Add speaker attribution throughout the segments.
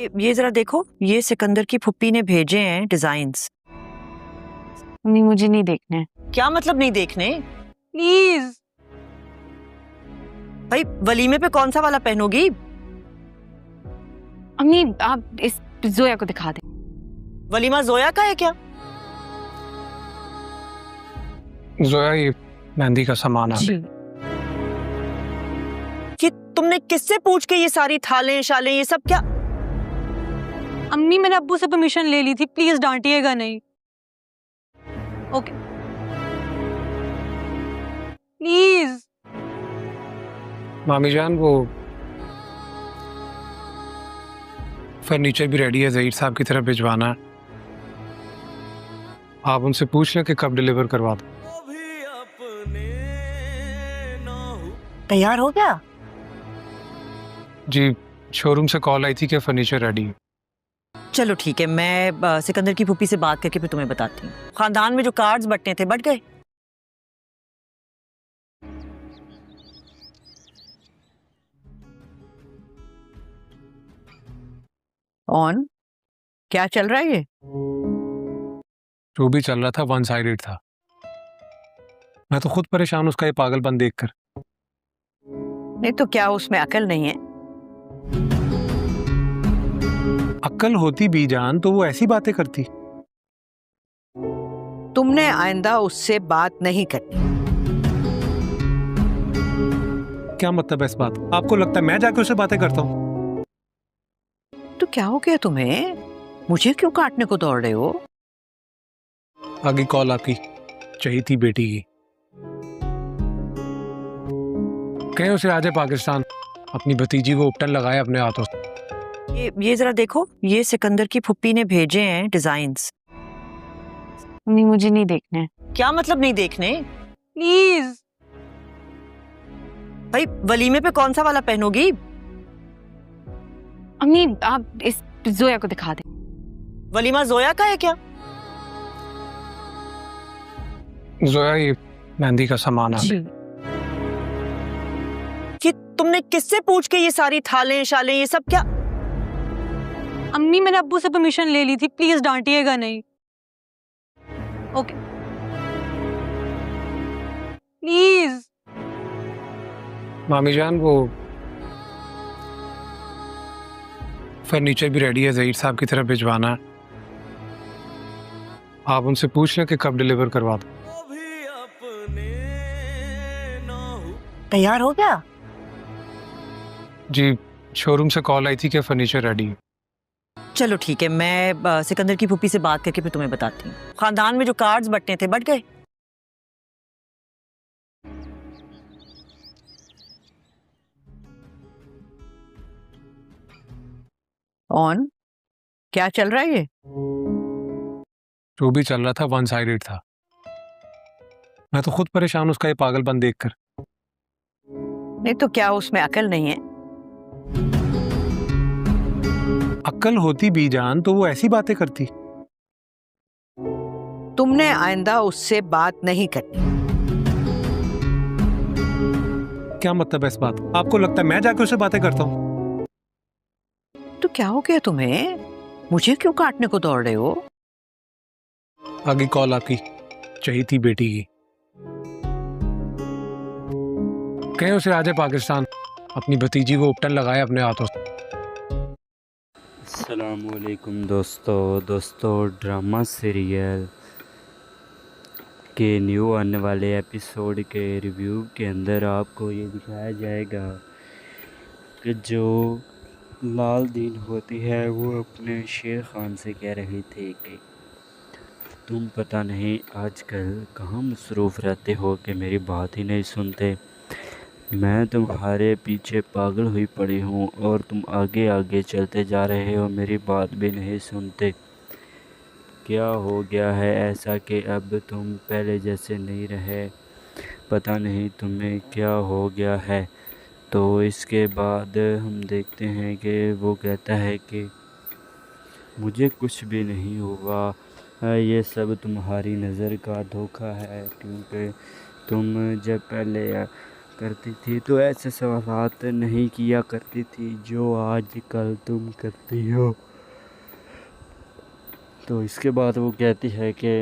Speaker 1: ये जरा देखो, ये सिकंदर की फुप्पी ने भेजे हैं डिजाइन्स।
Speaker 2: नहीं, मुझे नहीं देखने।
Speaker 1: क्या मतलब नहीं देखने?
Speaker 2: प्लीज।
Speaker 1: भाई वलीमे पे कौन सा वाला पहनोगी?
Speaker 2: अम्मी, आप इस जोया को दिखा दे।
Speaker 1: वलीमा जोया का है क्या?
Speaker 3: जोया, ये मेहंदी का सामान है।
Speaker 1: कि तुमने किससे पूछ के ये सारी थालें शालें ये सब क्या?
Speaker 2: अम्मी, मैंने अब्बू से परमिशन ले ली थी, प्लीज डांटिएगा नहीं। Okay please.
Speaker 3: मामी जान, वो फर्नीचर भी रेडी है, ज़हीर साहब की तरफ भिजवाना है। आप उनसे पूछ लें कि कब डिलीवर करवा दो।
Speaker 1: तैयार हो गया?
Speaker 3: जी, शोरूम से कॉल आई थी कि फर्नीचर रेडी है।
Speaker 1: चलो ठीक है, मैं सिकंदर की फुप्पी से बात करके फिर तुम्हें बताती हूँ। खानदान में जो कार्ड्स बंटने थे बट गए। ऑन क्या चल रहा है? ये
Speaker 3: जो भी चल रहा था वन साइडेड था। मैं तो खुद परेशान उसका ये पागलपन देखकर।
Speaker 1: नहीं तो क्या उसमें अकल नहीं है?
Speaker 3: अक्ल होती भी जान तो वो ऐसी बातें करती।
Speaker 1: तुमने आइंदा उससे बात नहीं करनी।
Speaker 3: क्या मतलब है इस बात का? आपको लगता है मैं जाके उससे बातें करता हूँ?
Speaker 1: तो क्या हो गया तुम्हें? मुझे क्यों काटने को दौड़ रहे हो?
Speaker 3: आगे कॉल आपकी चाहिए थी बेटी की। कहीं उसे आज पाकिस्तान अपनी भतीजी को उपटन लगाए अपने हाथों से।
Speaker 1: ये जरा देखो, ये सिकंदर की फुप्पी ने भेजे हैं डिजाइन्स।
Speaker 2: नहीं, मुझे नहीं देखने।
Speaker 1: क्या मतलब नहीं देखने?
Speaker 2: प्लीज।
Speaker 1: भाई वलीमे पे कौन सा वाला पहनोगी?
Speaker 2: अम्मी, आप इस जोया को दिखा दे।
Speaker 1: वलीमा जोया का है क्या?
Speaker 3: जोया, ये मेहंदी का सामान है।
Speaker 1: कि तुमने किससे पूछ के ये सारी थालें शालें ये सब क्या?
Speaker 2: अम्मी, मैंने अब्बू से परमिशन ले ली थी, प्लीज डांटिएगा नहीं। Okay please.
Speaker 3: मामी जान, वो फर्नीचर भी रेडी है, ज़हीर साहब की तरफ भिजवाना है। आप उनसे पूछ लें कि कब डिलीवर करवा दो।
Speaker 1: तैयार हो गया?
Speaker 3: जी, शोरूम से कॉल आई थी कि फर्नीचर रेडी है।
Speaker 1: चलो ठीक है, मैं सिकंदर की फुप्पी से बात करके फिर तुम्हें बताती हूँ। खानदान में जो कार्ड्स बंटने थे बट गए। ऑन क्या चल रहा है? ये
Speaker 3: जो भी चल रहा था वन साइडेड था। मैं तो खुद परेशान उसका ये पागलपन देखकर।
Speaker 1: नहीं तो क्या उसमें अकल नहीं है?
Speaker 3: अक्ल होती भी जान तो वो ऐसी बातें करती।
Speaker 1: तुमने आइंदा उससे बात नहीं करनी।
Speaker 3: क्या मतलब है इस बात का? आपको लगता है मैं जाके उससे बातें करता हूँ?
Speaker 1: तो क्या हो गया तुम्हें? मुझे क्यों काटने को दौड़ रहे हो?
Speaker 3: आगे कॉल आपकी चाहिए थी बेटी की। कहीं उसे आज पाकिस्तान अपनी भतीजी को उपटन लगाए अपने हाथों से।
Speaker 4: अस्सलामुअलैकुम दोस्तों, ड्रामा सीरियल के न्यू आने वाले एपिसोड के रिव्यू के अंदर आपको ये दिखाया जाएगा कि जो लाल दीन होती है वो अपने शेर खान से कह रही थी कि तुम पता नहीं आजकल कहाँ मसरूफ़ रहते हो कि मेरी बात ही नहीं सुनते। मैं तुम्हारे पीछे पागल हुई पड़ी हूँ और तुम आगे आगे चलते जा रहे हो, मेरी बात भी नहीं सुनते। क्या हो गया है ऐसा कि अब तुम पहले जैसे नहीं रहे? पता नहीं तुम्हें क्या हो गया है। तो इसके बाद हम देखते हैं कि वो कहता है कि मुझे कुछ भी नहीं हुआ, ये सब तुम्हारी नज़र का धोखा है, क्योंकि तुम जब करती थी तो ऐसे सवालात नहीं किया करती थी जो आज कल तुम करती हो। तो इसके बाद वो कहती है कि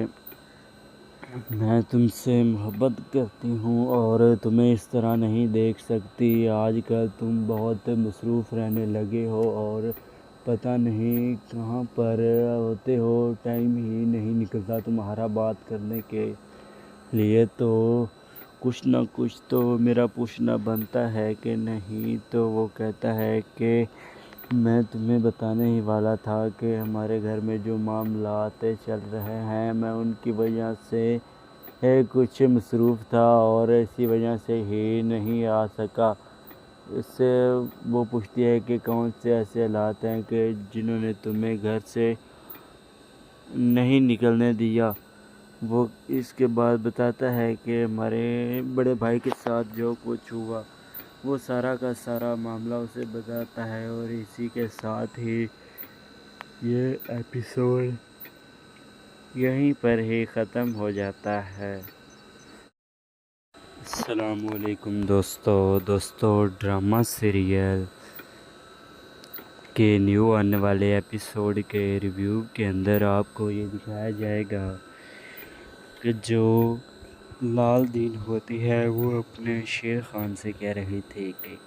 Speaker 4: मैं तुमसे मोहब्बत करती हूँ और तुम्हें इस तरह नहीं देख सकती। आजकल तुम बहुत मसरूफ़ रहने लगे हो और पता नहीं कहाँ पर होते हो, टाइम ही नहीं निकलता तुम्हारा बात करने के लिए। तो कुछ ना कुछ तो मेरा पूछना बनता है कि नहीं। तो वो कहता है कि मैं तुम्हें बताने ही वाला था कि हमारे घर में जो मामलात चल रहे हैं, मैं उनकी वजह से कुछ मसरूफ़ था और इसी वजह से ही नहीं आ सका। इससे वो पूछती है कि कौन से ऐसे हालात हैं कि जिन्होंने तुम्हें घर से नहीं निकलने दिया। वो इसके बाद बताता है कि हमारे बड़े भाई के साथ जो कुछ हुआ वो सारा का सारा मामला उसे बताता है और इसी के साथ ही ये एपिसोड यहीं पर ही ख़त्म हो जाता है। अस्सलामुअलैकुम दोस्तों ड्रामा सीरियल के न्यू आने वाले एपिसोड के रिव्यू के अंदर आपको ये दिखाया जाएगा कि जो लाल दीन होती है वो अपने शेर खान से कह रही थी कि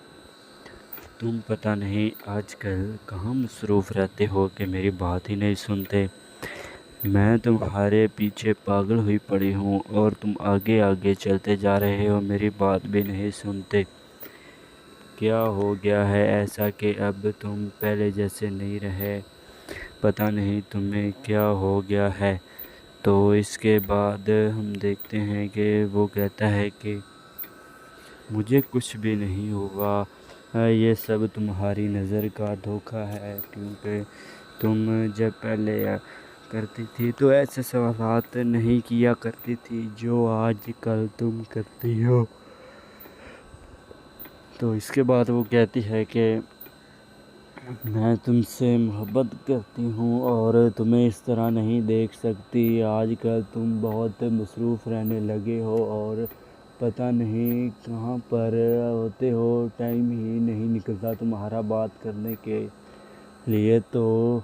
Speaker 4: तुम पता नहीं आजकल कहाँ मसरूफ़ रहते हो कि मेरी बात ही नहीं सुनते। मैं तुम्हारे पीछे पागल हुई पड़ी हूँ और तुम आगे आगे चलते जा रहे हो, मेरी बात भी नहीं सुनते। क्या हो गया है ऐसा कि अब तुम पहले जैसे नहीं रहे, पता नहीं तुम्हें क्या हो गया है। तो इसके बाद हम देखते हैं कि वो कहता है कि मुझे कुछ भी नहीं हुआ, ये सब तुम्हारी नज़र का धोखा है, क्योंकि तुम जब पहले करती थी तो ऐसे सवालात नहीं किया करती थी जो आज कल तुम करती हो। तो इसके बाद वो कहती है कि मैं तुमसे मोहब्बत करती हूँ और तुम्हें इस तरह नहीं देख सकती। आजकल तुम बहुत मसरूफ़ रहने लगे हो और पता नहीं कहाँ पर होते हो, टाइम ही नहीं निकलता तुम्हारा बात करने के लिए। तो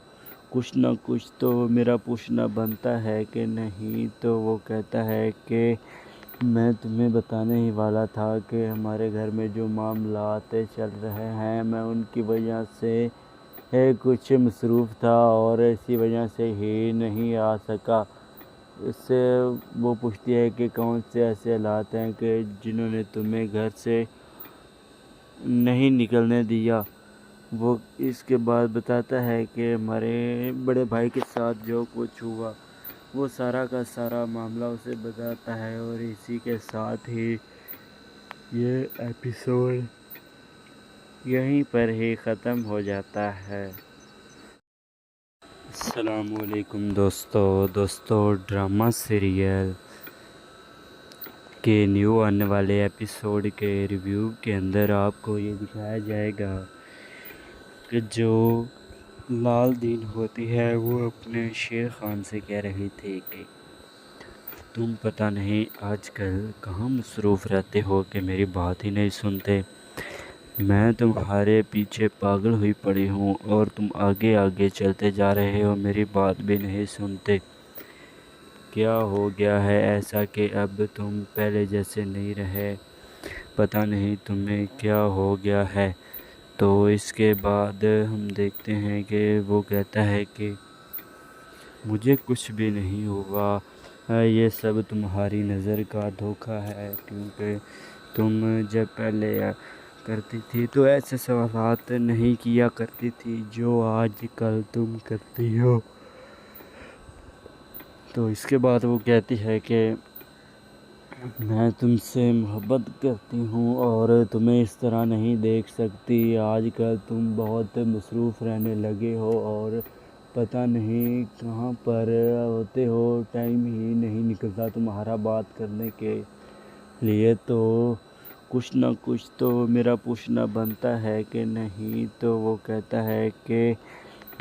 Speaker 4: कुछ ना कुछ तो मेरा पूछना बनता है कि नहीं। तो वो कहता है कि मैं तुम्हें बताने ही वाला था कि हमारे घर में जो मामलात चल रहे हैं, मैं उनकी वजह से कुछ मसरूफ़ था और इसी वजह से ही नहीं आ सका। इससे वो पूछती है कि कौन से ऐसे हालात हैं कि जिन्होंने तुम्हें घर से नहीं निकलने दिया। वो इसके बाद बताता है कि हमारे बड़े भाई के साथ जो कुछ हुआ वो सारा का सारा मामला उसे बताता है और इसी के साथ ही ये एपिसोड यहीं पर ही ख़त्म हो जाता है। अस्सलामुअलैकुम दोस्तों ड्रामा सीरियल के न्यू आने वाले एपिसोड के रिव्यू के अंदर आपको ये दिखाया जाएगा कि जो लाल दीन होती है वो अपने शेर खान से कह रही थी कि तुम पता नहीं आजकल कहाँ मसरूफ़ रहते हो कि मेरी बात ही नहीं सुनते। मैं तुम्हारे पीछे पागल हुई पड़ी हूँ और तुम आगे आगे चलते जा रहे हो, मेरी बात भी नहीं सुनते। क्या हो गया है ऐसा कि अब तुम पहले जैसे नहीं रहे, पता नहीं तुम्हें क्या हो गया है। तो इसके बाद हम देखते हैं कि वो कहता है कि मुझे कुछ भी नहीं हुआ, ये सब तुम्हारी नज़र का धोखा है, क्योंकि तुम जब पहले करती थी तो ऐसे सवालात नहीं किया करती थी जो आज कल तुम करती हो। तो इसके बाद वो कहती है कि मैं तुमसे मोहब्बत करती हूँ और तुम्हें इस तरह नहीं देख सकती। आजकल तुम बहुत मसरूफ़ रहने लगे हो और पता नहीं कहाँ पर होते हो, टाइम ही नहीं निकलता तुम्हारा बात करने के लिए। तो कुछ ना कुछ तो मेरा पूछना बनता है कि नहीं। तो वो कहता है कि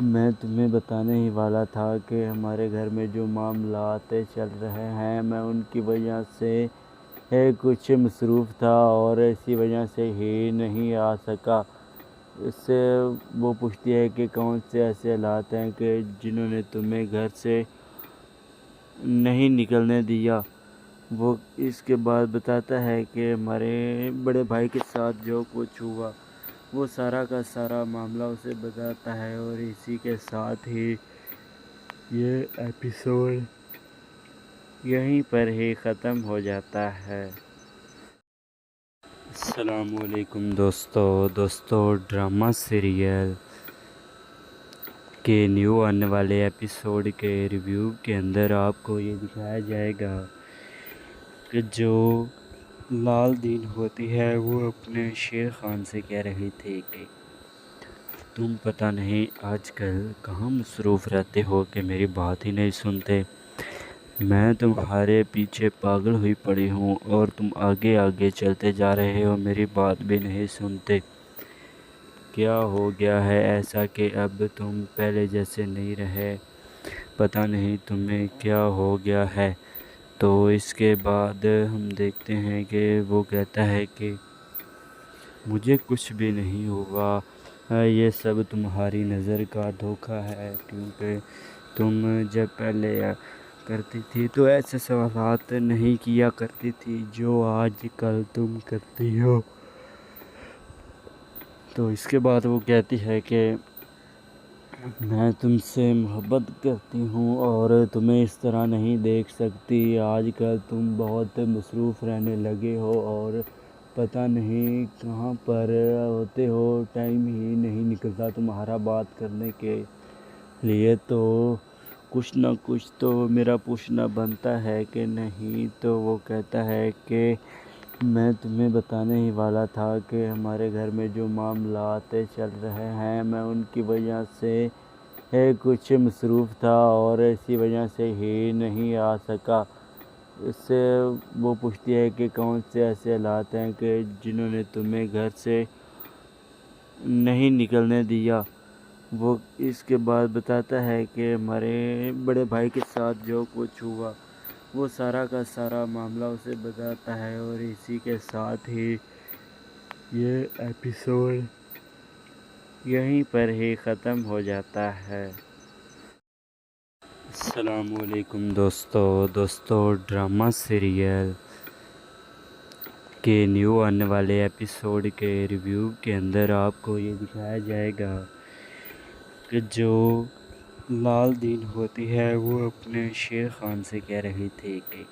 Speaker 4: मैं तुम्हें बताने ही वाला था कि हमारे घर में जो मामलात चल रहे हैं, मैं उनकी वजह से کچھ مصروف تھا اور اسی وجہ سے ہی نہیں آ سکا۔ اس سے وہ پوچھتی ہے کہ کون سے ایسے حالات ہیں کہ جنہوں نے تمہیں گھر سے نہیں نکلنے دیا۔ وہ اس کے بعد بتاتا ہے کہ ہمارے بڑے بھائی کے ساتھ جو کچھ ہوا وہ سارا کا سارا معاملہ اسے بتاتا ہے، اور اسی کے ساتھ ہی یہ ایپیسوڈ یہیں پر ہی ختم ہو جاتا ہے۔ السلام علیکم دوستو ڈرامہ سیریل کے نیو آنے والے ایپیسوڈ کے ریویو کے اندر آپ کو یہ دکھایا جائے گا کہ جو لال دین ہوتی ہے وہ اپنے شیر خان سے کہہ رہی تھی کہ تم پتہ نہیں آج کل کہاں مصروف رہتے ہو کہ میری بات ہی نہیں سنتے۔ میں تمہارے پیچھے پاگل ہوئی پڑی ہوں اور تم آگے آگے چلتے جا رہے ہو، میری بات بھی نہیں سنتے۔ کیا ہو گیا ہے ایسا کہ اب تم پہلے جیسے نہیں رہے؟ پتہ نہیں تمہیں کیا ہو گیا ہے۔ تو اس کے بعد ہم دیکھتے ہیں کہ وہ کہتا ہے کہ مجھے کچھ بھی نہیں ہوا، یہ سب تمہاری نظر کا دھوکہ ہے، کیونکہ تم جب پہلے کرتی تھی تو ایسے سوالات نہیں کیا کرتی تھی جو آج کل تم کرتی ہو۔ تو اس کے بعد وہ کہتی ہے کہ میں تم سے محبت کرتی ہوں اور تمہیں اس طرح نہیں دیکھ سکتی۔ آج کل تم بہت مصروف رہنے لگے ہو اور پتہ نہیں کہاں پر ہوتے ہو، ٹائم ہی نہیں نکلتا تمہارا بات کرنے کے لیے۔ تو کچھ نہ کچھ تو میرا پوچھنا بنتا ہے کہ نہیں۔ تو وہ کہتا ہے کہ میں تمہیں بتانے ہی والا تھا کہ ہمارے گھر میں جو معاملات چل رہے ہیں میں ان کی وجہ سے کچھ مصروف تھا اور اسی وجہ سے ہی نہیں آ سکا۔ اس سے وہ پوچھتی ہے کہ کون سے ایسے حالات ہیں کہ جنہوں نے تمہیں گھر سے نہیں نکلنے دیا۔ وہ اس کے بعد بتاتا ہے کہ ہمارے بڑے بھائی کے ساتھ جو کچھ ہوا وہ سارا کا سارا معاملہ اسے بتاتا ہے، اور اسی کے ساتھ ہی یہ ایپیسوڈ یہیں پر ہی ختم ہو جاتا ہے۔ السلام علیکم دوستو ڈرامہ سیریل کے نیو آنے والے ایپیسوڈ کے ریویو کے اندر آپ کو یہ دکھایا جائے گا کہ جو لال دین ہوتی ہے وہ اپنے شیر خان سے کہہ رہی تھی کہ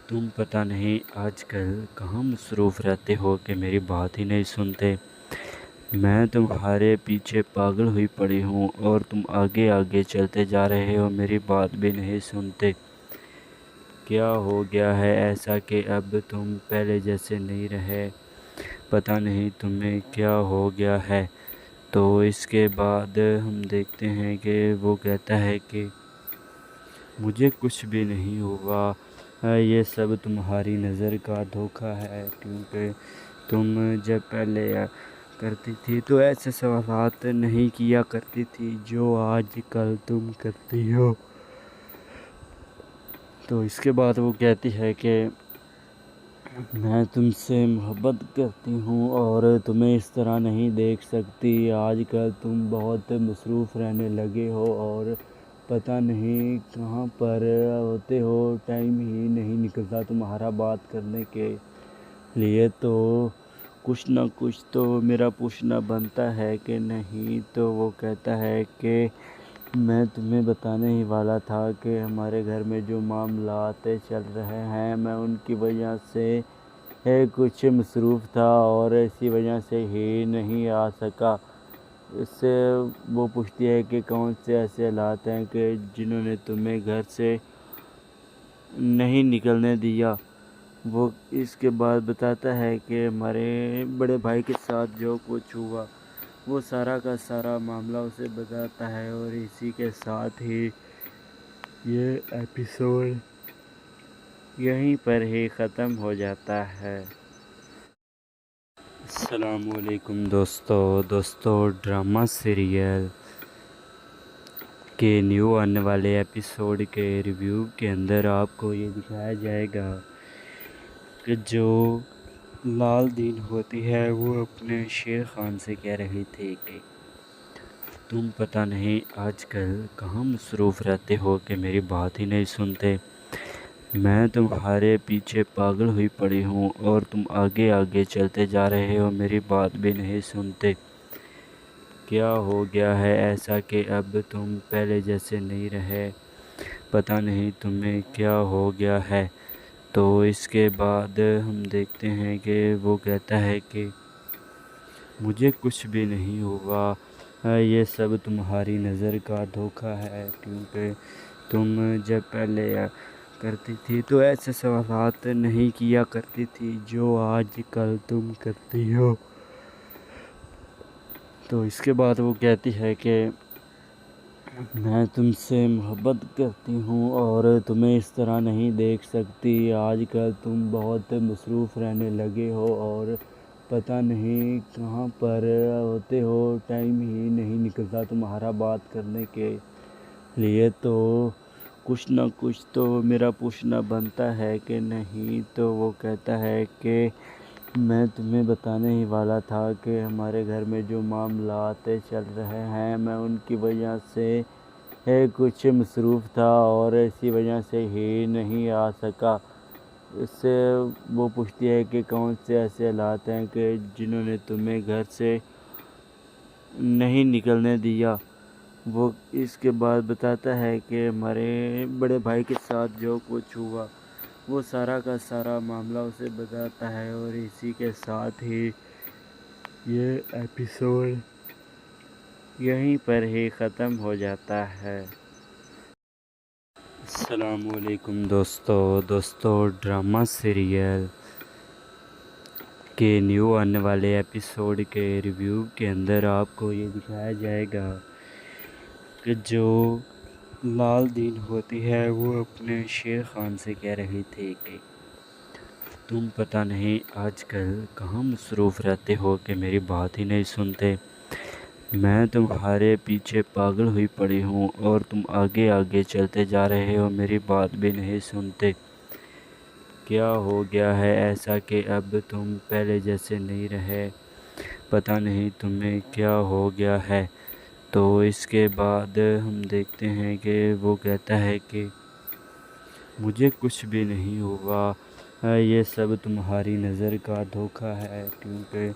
Speaker 4: تم پتہ نہیں آج کل کہاں مصروف رہتے ہو کہ میری بات ہی نہیں سنتے۔ میں تمہارے پیچھے پاگل ہوئی پڑی ہوں اور تم آگے آگے چلتے جا رہے ہو، میری بات بھی نہیں سنتے۔ کیا ہو گیا ہے ایسا کہ اب تم پہلے جیسے نہیں رہے؟ پتہ نہیں تمہیں کیا ہو گیا ہے۔ تو اس کے بعد ہم دیکھتے ہیں کہ وہ کہتا ہے کہ مجھے کچھ بھی نہیں ہوا، یہ سب تمہاری نظر کا دھوکہ ہے، کیونکہ تم جب پہلے کرتی تھی تو ایسے سوالات نہیں کیا کرتی تھی جو آج کل تم کرتی ہو۔ تو اس کے بعد وہ کہتی ہے کہ میں تم سے محبت کرتی ہوں اور تمہیں اس طرح نہیں دیکھ سکتی۔ آج کل تم بہت مصروف رہنے لگے ہو اور پتہ نہیں کہاں پر ہوتے ہو، ٹائم ہی نہیں نکلتا تمہارا بات کرنے کے لیے۔ تو کچھ نہ کچھ تو میرا پوچھنا بنتا ہے کہ نہیں۔ تو وہ کہتا ہے کہ میں تمہیں بتانے ہی والا تھا کہ ہمارے گھر میں جو معاملات چل رہے ہیں میں ان کی وجہ سے کچھ مصروف تھا اور اسی وجہ سے ہی نہیں آ سکا۔ اس سے وہ پوچھتی ہے کہ کون سے ایسے حالات ہیں کہ جنہوں نے تمہیں گھر سے نہیں نکلنے دیا۔ وہ اس کے بعد بتاتا ہے کہ ہمارے بڑے بھائی کے ساتھ جو کچھ ہوا وہ سارا کا سارا معاملہ اسے بتاتا ہے، اور اسی کے ساتھ ہی یہ ایپیسوڈ یہیں پر ہی ختم ہو جاتا ہے۔ السلام علیکم دوستو ڈرامہ سیریل کے نیو آنے والے ایپیسوڈ کے ریویو کے اندر آپ کو یہ دکھایا جائے گا کہ جو لال دین ہوتی ہے وہ اپنے شیر خان سے کہہ رہی تھی کہ تم پتہ نہیں آج کل کہاں مصروف رہتے ہو کہ میری بات ہی نہیں سنتے۔ میں تمہارے پیچھے پاگل ہوئی پڑی ہوں اور تم آگے آگے چلتے جا رہے ہو، میری بات بھی نہیں سنتے۔ کیا ہو گیا ہے ایسا کہ اب تم پہلے جیسے نہیں رہے؟ پتہ نہیں تمہیں کیا ہو گیا ہے۔ تو اس کے بعد ہم دیکھتے ہیں کہ وہ کہتا ہے کہ مجھے کچھ بھی نہیں ہوا، یہ سب تمہاری نظر کا دھوکہ ہے، کیونکہ تم جب پہلے کرتی تھی تو ایسے سوالات نہیں کیا کرتی تھی جو آج کل تم کرتی ہو۔ تو اس کے بعد وہ کہتی ہے کہ میں تم سے محبت کرتی ہوں اور تمہیں اس طرح نہیں دیکھ سکتی، آج کل تم بہت مصروف رہنے لگے ہو اور پتہ نہیں کہاں پر ہوتے ہو، ٹائم ہی نہیں نکلتا تمہارا بات کرنے کے لیے، تو کچھ نہ کچھ تو میرا پوچھنا بنتا ہے کہ نہیں۔ تو وہ کہتا ہے کہ میں تمہیں بتانے ہی والا تھا کہ ہمارے گھر میں جو معاملات چل رہے ہیں میں ان کی وجہ سے کچھ مصروف تھا اور اسی وجہ سے ہی نہیں آ سکا۔ اس سے وہ پوچھتی ہے کہ کون سے ایسے حالات ہیں کہ جنہوں نے تمہیں گھر سے نہیں نکلنے دیا۔ وہ اس کے بعد بتاتا ہے کہ ہمارے بڑے بھائی کے ساتھ جو کچھ ہوا وہ سارا کا سارا معاملہ اسے بتاتا ہے، اور اسی کے ساتھ ہی یہ ایپیسوڈ یہیں پر ہی ختم ہو جاتا ہے۔ السلام علیکم دوستو ڈرامہ سیریل کے نیو آنے والے ایپیسوڈ کے ریویو کے اندر آپ کو یہ دکھایا جائے گا کہ جو لال دین ہوتی ہے وہ اپنے شیر خان سے کہہ رہی تھی کہ تم پتہ نہیں آج کل کہاں مصروف رہتے ہو کہ میری بات ہی نہیں سنتے۔ میں تمہارے پیچھے پاگل ہوئی پڑی ہوں اور تم آگے آگے چلتے جا رہے ہو، میری بات بھی نہیں سنتے۔ کیا ہو گیا ہے ایسا کہ اب تم پہلے جیسے نہیں رہے؟ پتہ نہیں تمہیں کیا ہو گیا ہے۔ تو اس کے بعد ہم دیکھتے ہیں کہ وہ کہتا ہے کہ مجھے کچھ بھی نہیں ہوا، یہ سب تمہاری نظر کا دھوکہ ہے، کیونکہ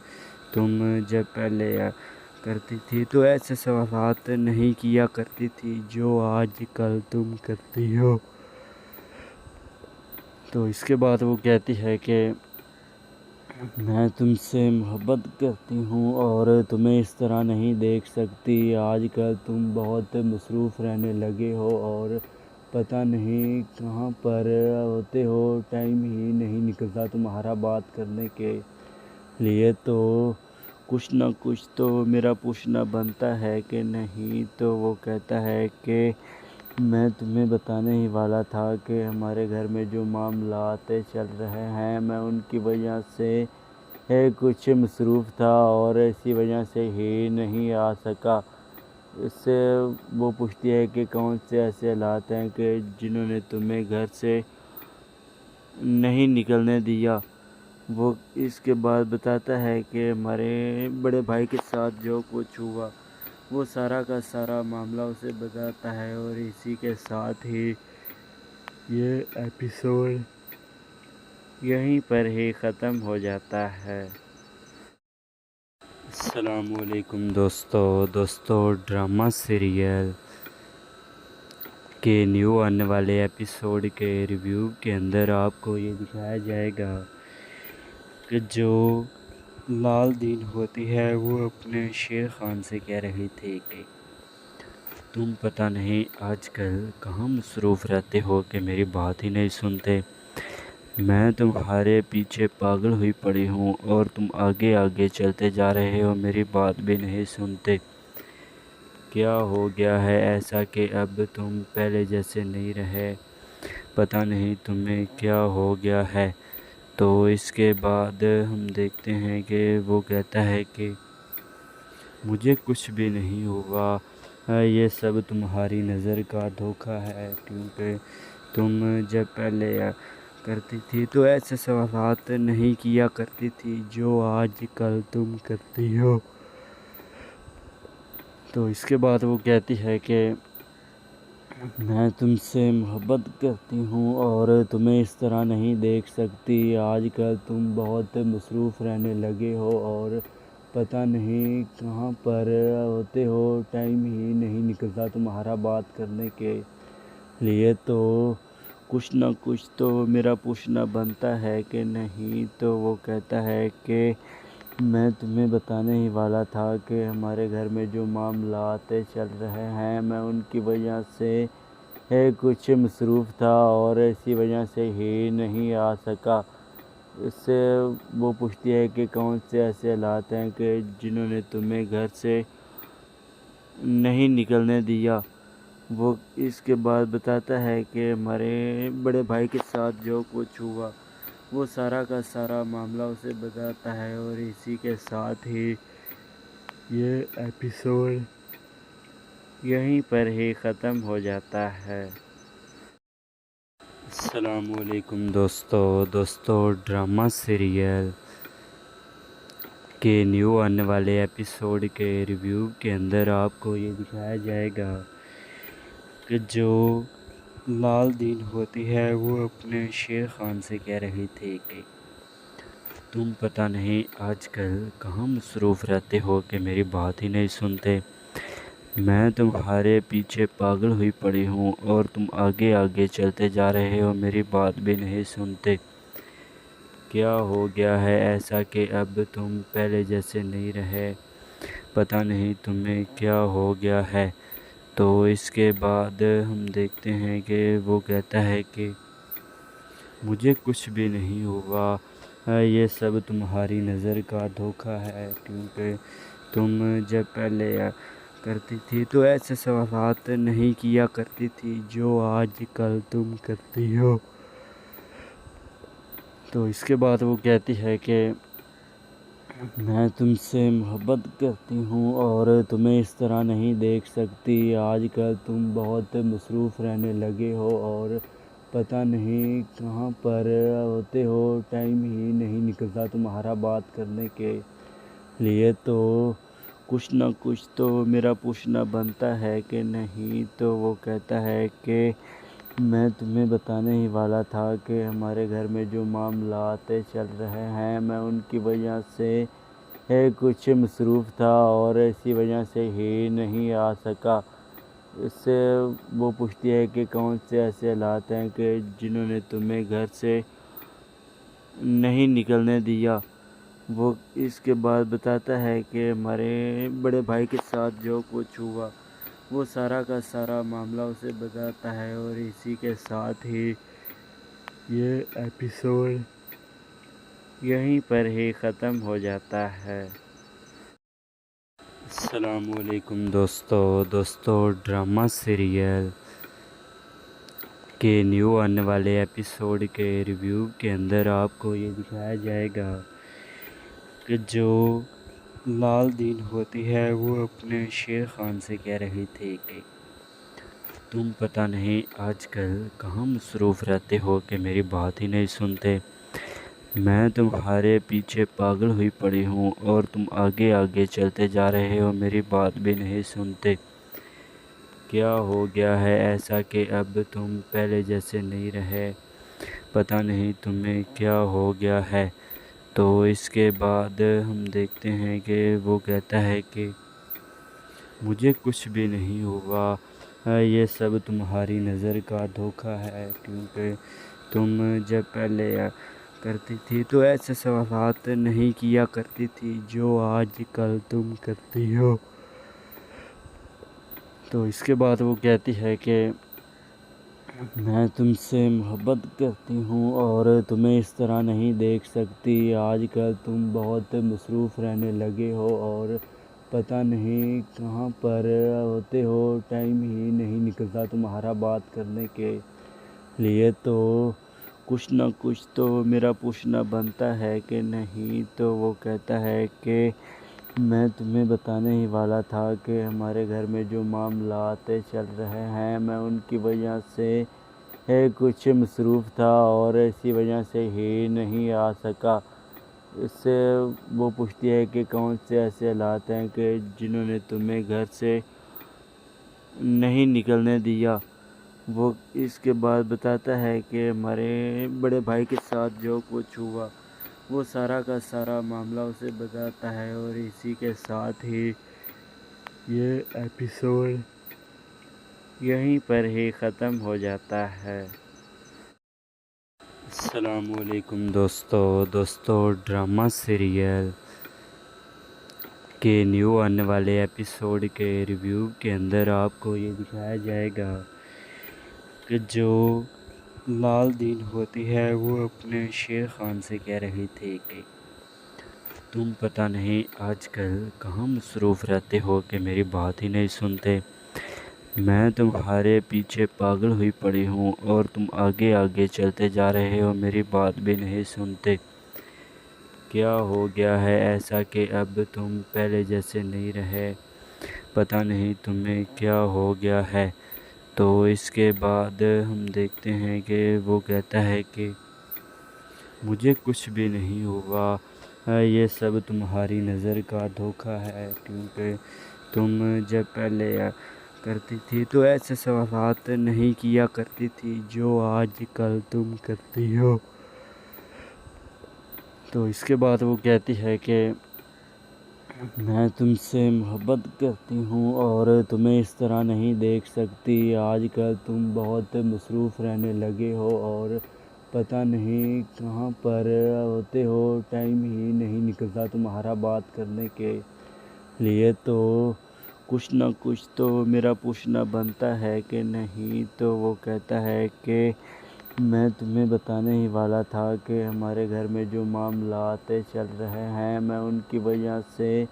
Speaker 4: تم جب پہلے کرتی تھی تو ایسے سوالات نہیں کیا کرتی تھی جو آج کل تم کرتی ہو۔ تو اس کے بعد وہ کہتی ہے کہ میں تم سے محبت کرتی ہوں اور تمہیں اس طرح نہیں دیکھ سکتی، آج کل تم بہت مصروف رہنے لگے ہو اور پتہ نہیں کہاں پر ہوتے ہو، ٹائم ہی نہیں نکلتا تمہارا بات کرنے کے لیے، تو کچھ نہ کچھ تو میرا پوچھنا بنتا ہے کہ نہیں۔ تو وہ کہتا ہے کہ میں تمہیں بتانے ہی والا تھا کہ ہمارے گھر میں جو معاملات چل رہے ہیں میں ان کی وجہ سے کچھ مصروف تھا اور اسی وجہ سے ہی نہیں آ سکا۔ اس سے وہ پوچھتی ہے کہ کون سے ایسے حالات ہیں کہ جنہوں نے تمہیں گھر سے نہیں نکلنے دیا۔ وہ اس کے بعد بتاتا ہے کہ ہمارے بڑے بھائی کے ساتھ جو کچھ ہوا وہ سارا کا سارا معاملہ اسے بتاتا ہے، اور اسی کے ساتھ ہی یہ ایپیسوڈ یہیں پر ہی ختم ہو جاتا ہے۔ السلام علیکم دوستو ڈرامہ سیریل کے نیو آنے والے ایپیسوڈ کے ریویو کے اندر آپ کو یہ دکھایا جائے گا کہ جو لال دین ہوتی ہے وہ اپنے شیر خان سے کہہ رہی تھی کہ تم پتہ نہیں آج کل کہاں مصروف رہتے ہو کہ میری بات ہی نہیں سنتے۔ میں تمہارے پیچھے پاگل ہوئی پڑی ہوں اور تم آگے آگے چلتے جا رہے ہو، میری بات بھی نہیں سنتے۔ کیا ہو گیا ہے ایسا کہ اب تم پہلے جیسے نہیں رہے؟ پتہ نہیں تمہیں کیا ہو گیا ہے۔ تو اس کے بعد ہم دیکھتے ہیں کہ وہ کہتا ہے کہ مجھے کچھ بھی نہیں ہوا، یہ سب تمہاری نظر کا دھوکہ ہے، کیونکہ تم جب پہلے करती थी तो ऐसे सवालात नहीं किया करती थी जो आज कल तुम करती हो। तो इसके बाद वो कहती है कि मैं तुमसे मोहब्बत करती हूँ और तुम्हें इस तरह नहीं देख सकती। आजकल तुम बहुत मसरूफ़ रहने लगे हो और पता नहीं कहाँ पर होते हो, टाइम ही नहीं निकलता तुम्हारा बात करने के लिए। तो कुछ ना कुछ तो मेरा पूछना बनता है कि नहीं। तो वो कहता है कि मैं तुम्हें बताने ही वाला था कि हमारे घर में जो मामलात चल रहे हैं, मैं उनकी वजह से कुछ मसरूफ़ था और इसी वजह से ही नहीं आ सका। इससे वो पूछती है कि कौन से ऐसे हालात हैं कि जिन्होंने तुम्हें घर से नहीं निकलने दिया। वो इसके बाद बताता है कि हमारे बड़े भाई के साथ जो कुछ हुआ वो सारा का सारा मामला उसे बताता है। और इसी के साथ ही ये एपिसोड यहीं पर ही ख़त्म हो जाता है। अस्सलामुअलैकुम दोस्तों ड्रामा सीरियल के न्यू आने वाले एपिसोड के रिव्यू के अंदर आपको ये दिखाया जाएगा कि जो लाल दीन होती है वो अपने शेर खान से कह रही थी कि तुम पता नहीं आजकल कहाँ मसरूफ़ रहते हो कि मेरी बात ही नहीं सुनते। मैं तुम्हारे पीछे पागल हुई पड़ी हूँ और तुम आगे आगे चलते जा रहे हो, मेरी बात भी नहीं सुनते। क्या हो गया है ऐसा कि अब तुम पहले जैसे नहीं रहे, पता नहीं तुम्हें क्या हो गया है। तो इसके बाद हम देखते हैं कि वो कहता है कि मुझे कुछ भी नहीं हुआ, ये सब तुम्हारी नज़र का धोखा है, क्योंकि तुम जब पहले करती थी तो ऐसे सवालात नहीं किया करती थी जो आज कल तुम करती हो। तो इसके बाद वो कहती है कि मैं तुमसे मोहब्बत करती हूँ और तुम्हें इस तरह नहीं देख सकती। आजकल तुम बहुत मसरूफ़ रहने लगे हो और पता नहीं कहाँ पर होते हो, टाइम ही नहीं निकलता तुम्हारा बात करने के लिए। तो कुछ ना कुछ तो मेरा पूछना बनता है कि नहीं। तो वो कहता है कि मैं तुम्हें बताने ही वाला था कि हमारे घर में जो मामलात चल रहे हैं, मैं उनकी वजह से कुछ मसरूफ़ था और इसी वजह से ही नहीं आ सका। इससे वो पूछती है कि कौन से ऐसे हालात हैं कि जिन्होंने तुम्हें घर से नहीं निकलने दिया। वो इसके बाद बताता है कि हमारे बड़े भाई के साथ जो कुछ हुआ वो सारा का सारा मामला उसे बताता है। और इसी के साथ ही ये एपिसोड यहीं पर ही ख़त्म हो जाता है। अस्सलामुअलैकुम दोस्तों ड्रामा सीरियल के न्यू आने वाले एपिसोड के रिव्यू के अंदर आपको ये दिखाया जाएगा कि जो लाल दीन होती है वो अपने शेर खान से कह रही थी कि तुम पता नहीं आजकल कहाँ मसरूफ़ रहते हो कि मेरी बात ही नहीं सुनते। मैं तुम्हारे पीछे पागल हुई पड़ी हूँ और तुम आगे आगे चलते जा रहे हो, मेरी बात भी नहीं सुनते। क्या हो गया है ऐसा कि अब तुम पहले जैसे नहीं रहे, पता नहीं तुम्हें क्या हो गया है। तो इसके बाद हम देखते हैं कि वो कहता है कि मुझे कुछ भी नहीं हुआ, ये सब तुम्हारी नज़र का धोखा है, क्योंकि तुम जब पहले करती थी तो ऐसे सवालात नहीं किया करती थी जो आज कल तुम करती हो। तो इसके बाद वो कहती है कि मैं तुमसे मोहब्बत करती हूँ और तुम्हें इस तरह नहीं देख सकती। आजकल तुम बहुत मसरूफ़ रहने लगे हो और पता नहीं कहाँ पर होते हो, टाइम ही नहीं निकलता तुम्हारा बात करने के लिए। तो कुछ ना कुछ तो मेरा पूछना बनता है कि नहीं। तो वो कहता है कि मैं तुम्हें बताने ही वाला था कि हमारे घर में जो मामलात चल रहे हैं, मैं उनकी वजह से कुछ मसरूफ़ था और इसी वजह से ही नहीं आ सका। इससे वो पूछती है कि कौन से ऐसे हालात हैं कि जिन्होंने तुम्हें घर से नहीं निकलने दिया। वो इसके बाद बताता है कि हमारे बड़े भाई के साथ जो कुछ हुआ वो सारा का सारा मामला उसे बताता है और इसी के साथ ही ये एपिसोड यहीं पर ही ख़त्म हो जाता है। अस्सलामुअलैकुम दोस्तों ड्रामा सीरियल के न्यू आने वाले एपिसोड के रिव्यू के अंदर आपको ये दिखाया जाएगा कि जो लाल दीन होती है वो अपने शेर खान से कह रही थी कि तुम पता नहीं आजकल कहाँ मसरूफ़ रहते हो कि मेरी बात ही नहीं सुनते। मैं तुम्हारे पीछे पागल हुई पड़ी हूँ और तुम आगे आगे चलते जा रहे हो, मेरी बात भी नहीं सुनते। क्या हो गया है ऐसा कि अब तुम पहले जैसे नहीं रहे? पता नहीं तुम्हें क्या हो गया है। तो इसके बाद हम देखते हैं कि वो कहता है कि मुझे कुछ भी नहीं हुआ, ये सब तुम्हारी नज़र का धोखा है, क्योंकि तुम जब पहले करती थी तो ऐसे सवालात नहीं किया करती थी जो आज कल तुम करती हो। तो इसके बाद वो कहती है कि मैं तुमसे मोहब्बत करती हूँ और तुम्हें इस तरह नहीं देख सकती। आजकल तुम बहुत मसरूफ़ रहने लगे हो और पता नहीं कहाँ पर होते हो, टाइम ही नहीं निकलता तुम्हारा बात करने के लिए। तो कुछ ना कुछ तो मेरा पूछना बनता है कि नहीं। तो वो कहता है कि मैं तुम्हें बताने ही वाला था कि हमारे घर में जो मामलात चल रहे हैं मैं उनकी वजह से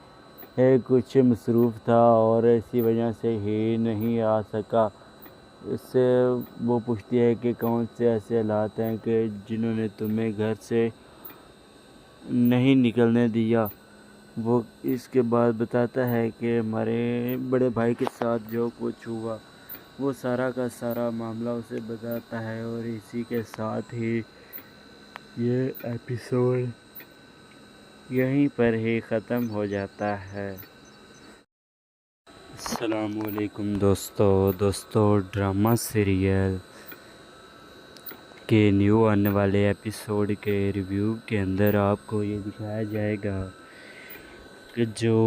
Speaker 4: कुछ मसरूफ़ था और इसी वजह से ही नहीं आ सका। इससे वो पूछती है कि कौन से ऐसे हालात हैं कि जिन्होंने तुम्हें घर से नहीं निकलने दिया। वो इसके बाद बताता है कि हमारे बड़े भाई के साथ जो कुछ हुआ वो सारा का सारा मामला उसे बताता है और इसी के साथ ही ये एपिसोड यहीं पर ही ख़त्म हो जाता है। अस्सलामुअलैकुम दोस्तों ड्रामा सीरियल के न्यू आने वाले एपिसोड के रिव्यू के अंदर आपको ये दिखाया जाएगा कि जो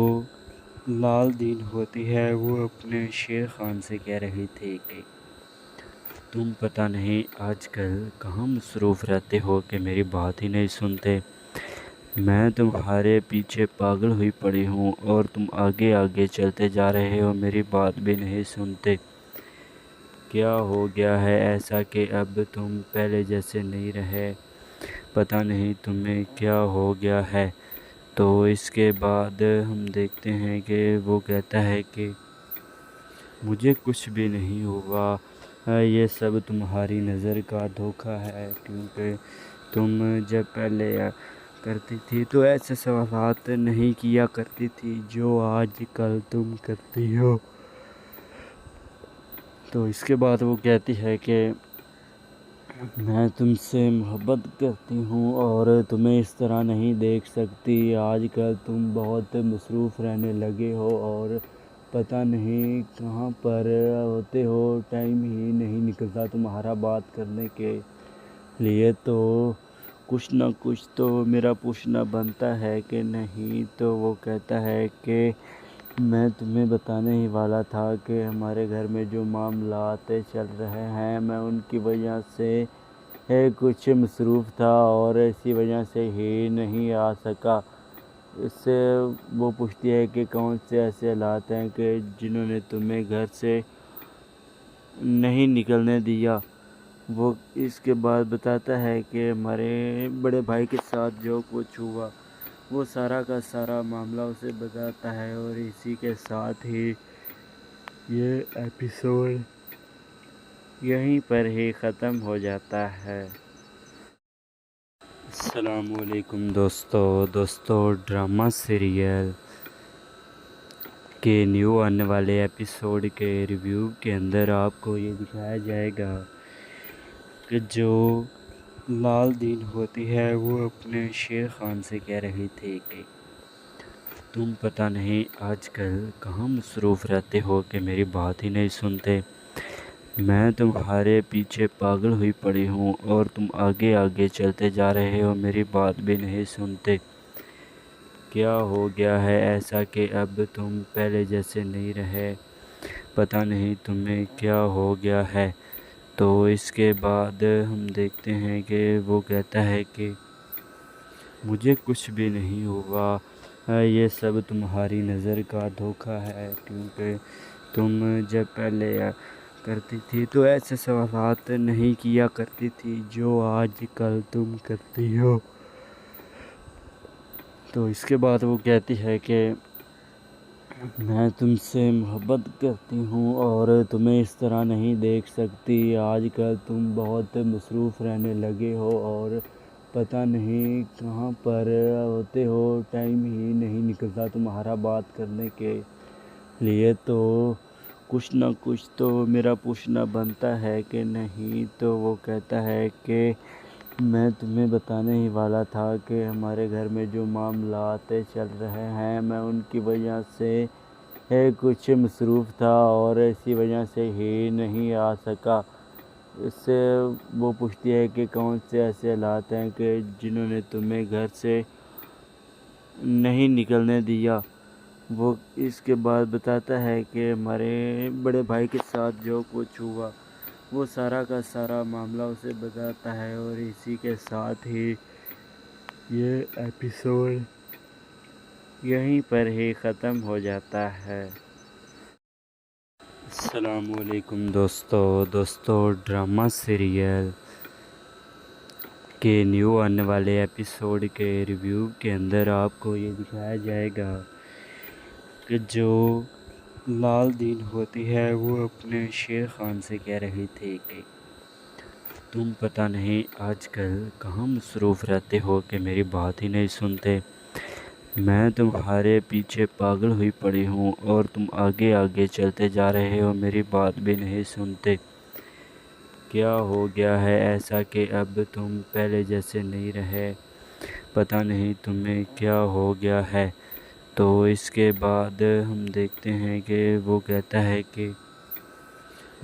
Speaker 4: लाल दीन होती है वो अपने शेर खान से कह रही थी कि तुम पता नहीं आजकल कहाँ मसरूफ़ रहते हो कि मेरी बात ही नहीं सुनते। क्या हो गया है ऐसा कि अब तुम पहले जैसे नहीं रहे? पता नहीं तुम्हें क्या हो गया है। तो इसके बाद वो कहता है कि मुझे कुछ भी नहीं हुआ, ये सब तुम्हारी नज़र का धोखा है, क्योंकि तुम जब पहले करती थी तो ऐसे सवालात नहीं किया करती थी जो आज कल तुम करती हो। कि जो लाल दीन होती है वो अपने शेर खान से कह रही थी कि तुम पता नहीं आजकल कहाँ मसरूफ़ रहते हो कि मेरी बात ही नहीं सुनते। मैं तुम्हारे पीछे पागल हुई पड़ी हूँ और तुम आगे आगे चलते जा रहे हो, मेरी बात भी नहीं सुनते। क्या हो गया है ऐसा कि अब तुम पहले जैसे नहीं रहे? पता नहीं तुम्हें क्या हो गया है। तो इसके बाद हम देखते हैं कि वो कहता है कि मुझे कुछ भी नहीं हुआ, ये सब तुम्हारी नज़र का धोखा है, क्योंकि तुम जब पहले करती थी तो ऐसे सवालात नहीं किया करती थी जो आज कल तुम करती हो। तो इसके बाद वो कहती है कि मैं तुमसे मोहब्बत करती हूँ और तुम्हें इस तरह नहीं देख सकती। आजकल तुम बहुत मसरूफ़ रहने लगे हो और पता नहीं कहाँ पर होते हो, टाइम ही नहीं निकलता तुम्हारा बात करने के लिए। तो कुछ ना कुछ तो मेरा पूछना बनता है कि नहीं। तो वो कहता है कि मैं तुम्हें बताने ही वाला था कि हमारे घर में जो मामलात चल रहे हैं मैं उनकी वजह से कुछ मसरूफ़ था और इसी वजह से ही नहीं आ सका। इससे वो पूछती है कि कौन से ऐसे हालात हैं कि जिन्होंने तुम्हें घर से नहीं निकलने दिया। वो इसके बाद बताता है कि हमारे बड़े भाई के साथ जो कुछ हुआ वो सारा का सारा मामला उसे बताता है और इसी के साथ ही ये एपिसोड यहीं पर ही ख़त्म हो जाता है। अस्सलामुअलैकुम दोस्तों ड्रामा सीरियल के न्यू आने वाले एपिसोड के रिव्यू के अंदर आपको ये दिखाया जाएगा کہ جو لال دین ہوتی ہے وہ اپنے شیر خان سے کہہ رہی تھی کہ تم پتہ نہیں آج کل کہاں مصروف رہتے ہو کہ میری بات ہی نہیں سنتے۔ میں تمہارے پیچھے پاگل ہوئی پڑی ہوں اور تم آگے آگے چلتے جا رہے ہو، میری بات بھی نہیں سنتے۔ کیا ہو گیا ہے ایسا کہ اب تم پہلے جیسے نہیں رہے؟ پتہ نہیں تمہیں کیا ہو گیا ہے۔ تو اس کے بعد ہم دیکھتے ہیں کہ وہ کہتا ہے کہ مجھے کچھ بھی نہیں ہوا، یہ سب تمہاری نظر کا دھوکہ ہے، کیونکہ تم جب پہلے کرتی تھی تو ایسے سوالات نہیں کیا کرتی تھی جو آج کل تم کرتی ہو۔ تو اس کے بعد وہ کہتی ہے کہ میں تم سے محبت کرتی ہوں اور تمہیں اس طرح نہیں دیکھ سکتی، آج کل تم بہت مصروف رہنے لگے ہو اور پتہ نہیں کہاں پر ہوتے ہو، ٹائم ہی نہیں نکلتا تمہارا بات کرنے کے لیے، تو کچھ نہ کچھ تو میرا پوچھنا بنتا ہے کہ نہیں۔ تو وہ کہتا ہے کہ میں تمہیں بتانے ہی والا تھا کہ ہمارے گھر میں جو معاملات چل رہے ہیں میں ان کی وجہ سے کچھ مصروف تھا اور اسی وجہ سے ہی نہیں آ سکا۔ اس سے وہ پوچھتی ہے کہ کون سے ایسے حالات ہیں کہ جنہوں نے تمہیں گھر سے نہیں نکلنے دیا۔ وہ اس کے بعد بتاتا ہے کہ ہمارے بڑے بھائی کے ساتھ جو کچھ ہوا وہ سارا کا سارا معاملہ اسے بتاتا ہے، اور اسی کے ساتھ ہی یہ ایپیسوڈ یہیں پر ہی ختم ہو جاتا ہے۔ السلام علیکم دوستو ڈرامہ سیریل کے نیو آنے والے ایپیسوڈ کے ریویو کے اندر آپ کو یہ دکھایا جائے گا کہ جو لال دین ہوتی ہے وہ اپنے شیر خان سے کہہ رہی تھی کہ تم پتہ نہیں آج کل کہاں مصروف رہتے ہو کہ میری بات ہی نہیں سنتے۔ میں تمہارے پیچھے پاگل ہوئی پڑی ہوں اور تم آگے آگے چلتے جا رہے ہو، میری بات بھی نہیں سنتے۔ کیا ہو گیا ہے ایسا کہ اب تم پہلے جیسے نہیں رہے؟ پتہ نہیں تمہیں کیا ہو گیا ہے۔ تو اس کے بعد ہم دیکھتے ہیں کہ وہ کہتا ہے کہ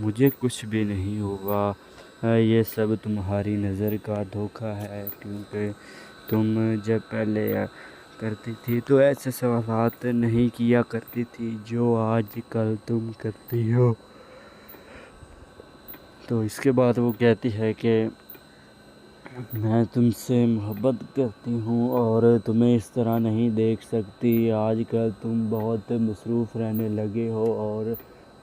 Speaker 4: مجھے کچھ بھی نہیں ہوا، یہ سب تمہاری نظر کا دھوکہ ہے، کیونکہ تم جب پہلے کرتی تھی تو ایسے سوالات نہیں کیا کرتی تھی جو آج کل تم کرتی ہو۔ تو اس کے بعد وہ کہتی ہے کہ میں تم سے محبت کرتی ہوں اور تمہیں اس طرح نہیں دیکھ سکتی، آج کل تم بہت مصروف رہنے لگے ہو اور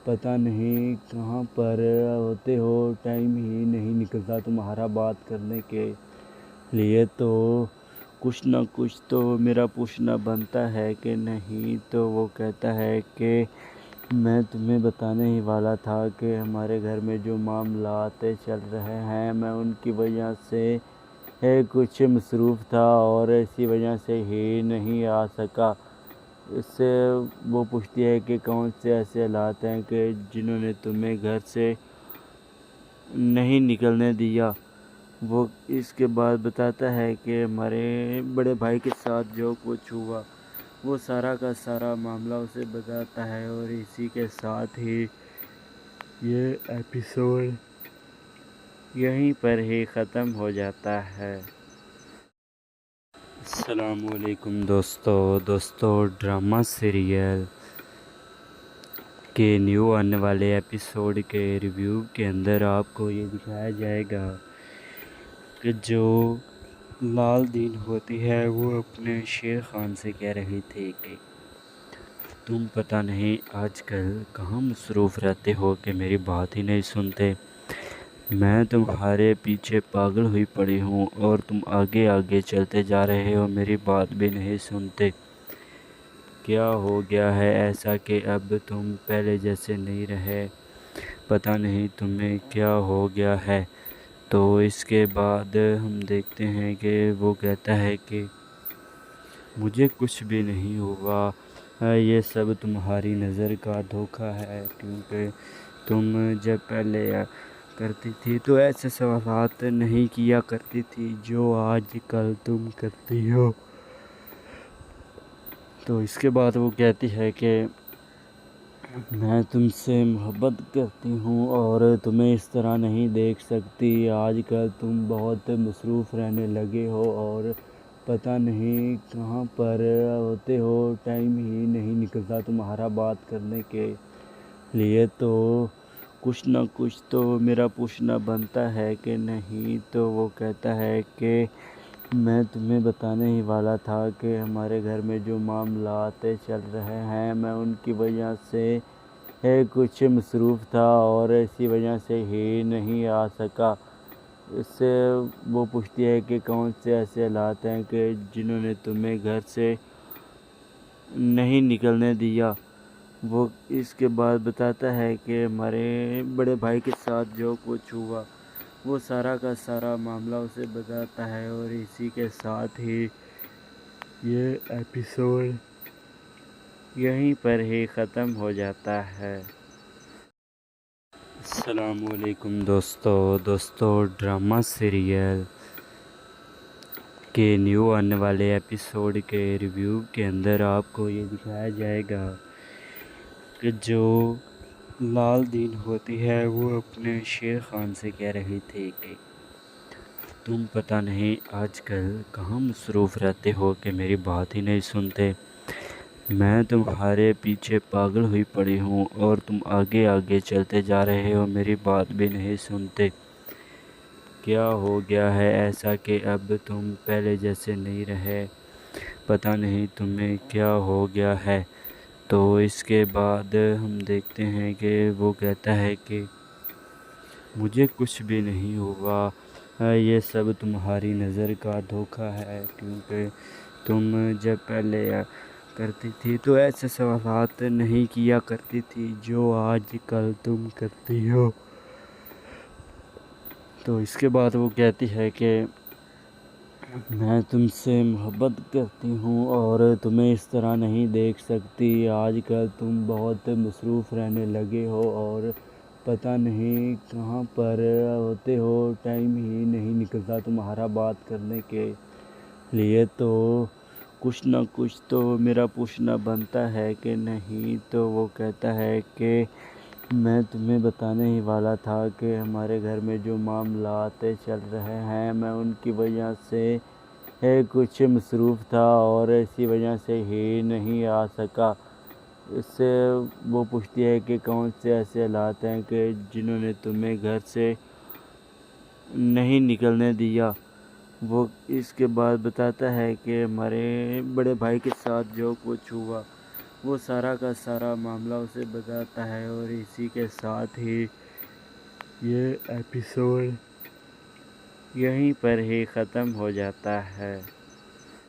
Speaker 4: پتہ نہیں کہاں پر ہوتے ہو، ٹائم ہی نہیں نکلتا تمہارا بات کرنے کے لیے، تو کچھ نہ کچھ تو میرا پوچھنا بنتا ہے کہ نہیں۔ تو وہ کہتا ہے کہ میں تمہیں بتانے ہی والا تھا کہ ہمارے گھر میں جو معاملات چل رہے ہیں میں ان کی وجہ سے کچھ مصروف تھا اور اسی وجہ سے ہی نہیں آ سکا۔ اس سے وہ پوچھتی ہے کہ کون سے ایسے حالات ہیں کہ جنہوں نے تمہیں گھر سے نہیں نکلنے دیا۔ وہ اس کے بعد بتاتا ہے کہ ہمارے بڑے بھائی کے ساتھ جو کچھ ہوا وہ سارا کا سارا معاملہ اسے بتاتا ہے، اور اسی کے ساتھ ہی یہ ایپیسوڈ یہیں پر ہی ختم ہو جاتا ہے۔ السلام علیکم دوستو ڈرامہ سیریل کے نیو آنے والے ایپیسوڈ کے ریویو کے اندر آپ کو یہ دکھایا جائے گا کہ جو لال دین ہوتی ہے وہ اپنے شیر خان سے کہہ رہی تھی کہ تم پتہ نہیں آج کل کہاں مصروف رہتے ہو کہ میری بات ہی نہیں سنتے۔ میں تمہارے پیچھے پاگل ہوئی پڑی ہوں اور تم آگے آگے چلتے جا رہے ہو، میری بات بھی نہیں سنتے۔ کیا ہو گیا ہے ایسا کہ اب تم پہلے جیسے نہیں رہے؟ پتہ نہیں تمہیں کیا ہو گیا ہے۔ تو اس کے بعد ہم دیکھتے ہیں کہ وہ کہتا ہے کہ مجھے کچھ بھی نہیں ہوا، یہ سب تمہاری نظر کا دھوکہ ہے، کیونکہ تم جب پہلے کرتی تھی تو ایسے سوالات نہیں کیا کرتی تھی جو آج کل تم کرتی ہو۔ تو اس کے بعد وہ کہتی ہے کہ میں تم سے محبت کرتی ہوں اور تمہیں اس طرح نہیں دیکھ سکتی، آج کل تم بہت مصروف رہنے لگے ہو اور پتہ نہیں کہاں پر ہوتے ہو، ٹائم ہی نہیں نکلتا تمہارا بات کرنے کے لیے، تو کچھ نہ کچھ تو میرا پوچھنا بنتا ہے کہ نہیں۔ تو وہ کہتا ہے کہ میں تمہیں بتانے ہی والا تھا کہ ہمارے گھر میں جو معاملات چل رہے ہیں میں ان کی وجہ سے کچھ مصروف تھا اور اسی وجہ سے ہی نہیں آ سکا۔ اس سے وہ پوچھتی ہے کہ کون سے ایسے حالات ہیں کہ جنہوں نے تمہیں گھر سے نہیں نکلنے دیا۔ وہ اس کے بعد بتاتا ہے کہ ہمارے بڑے بھائی کے ساتھ جو کچھ ہوا وہ سارا کا سارا معاملہ اسے بتاتا ہے، اور اسی کے ساتھ ہی یہ ایپیسوڈ یہیں پر ہی ختم ہو جاتا ہے۔ السلام علیکم دوستو ڈرامہ سیریل کے نیو آنے والے ایپیسوڈ کے ریویو کے اندر آپ کو یہ دکھایا جائے گا کہ جو لال دین ہوتی ہے وہ اپنے شیر خان سے کہہ رہی تھی کہ تم پتہ نہیں آج کل کہاں مصروف رہتے ہو کہ میری بات ہی نہیں سنتے، میں تمہارے پیچھے پاگل ہوئی پڑی ہوں اور تم آگے آگے چلتے جا رہے ہو، میری بات بھی نہیں سنتے، کیا ہو گیا ہے ایسا کہ اب تم پہلے جیسے نہیں رہے، پتہ نہیں تمہیں کیا ہو گیا ہے۔ تو اس کے بعد ہم دیکھتے ہیں کہ وہ کہتا ہے کہ مجھے کچھ بھی نہیں ہوا، یہ سب تمہاری نظر کا دھوکہ ہے، کیونکہ تم جب پہلے کرتی تھی تو ایسے سوالات نہیں کیا کرتی تھی جو آج کل تم کرتی ہو۔ تو اس کے بعد وہ کہتی ہے کہ میں تم سے محبت کرتی ہوں اور تمہیں اس طرح نہیں دیکھ سکتی، آج کل تم بہت مصروف رہنے لگے ہو اور پتہ نہیں کہاں پر ہوتے ہو، ٹائم ہی نہیں نکلتا تمہارا بات کرنے کے لیے، تو کچھ نہ کچھ تو میرا پوچھنا بنتا ہے کہ نہیں۔ تو وہ کہتا ہے کہ میں تمہیں بتانے ہی والا تھا کہ ہمارے گھر میں جو معاملات چل رہے ہیں میں ان کی وجہ سے کچھ مصروف تھا اور اسی وجہ سے ہی نہیں آ سکا۔ اس سے وہ پوچھتی ہے کہ کون سے ایسے حالات ہیں کہ جنہوں نے تمہیں گھر سے نہیں نکلنے دیا۔ وہ اس کے بعد بتاتا ہے کہ ہمارے بڑے بھائی کے ساتھ جو کچھ ہوا وہ سارا کا سارا معاملہ اسے بتاتا ہے، اور اسی کے ساتھ ہی یہ ایپیسوڈ یہیں پر ہی ختم ہو جاتا ہے۔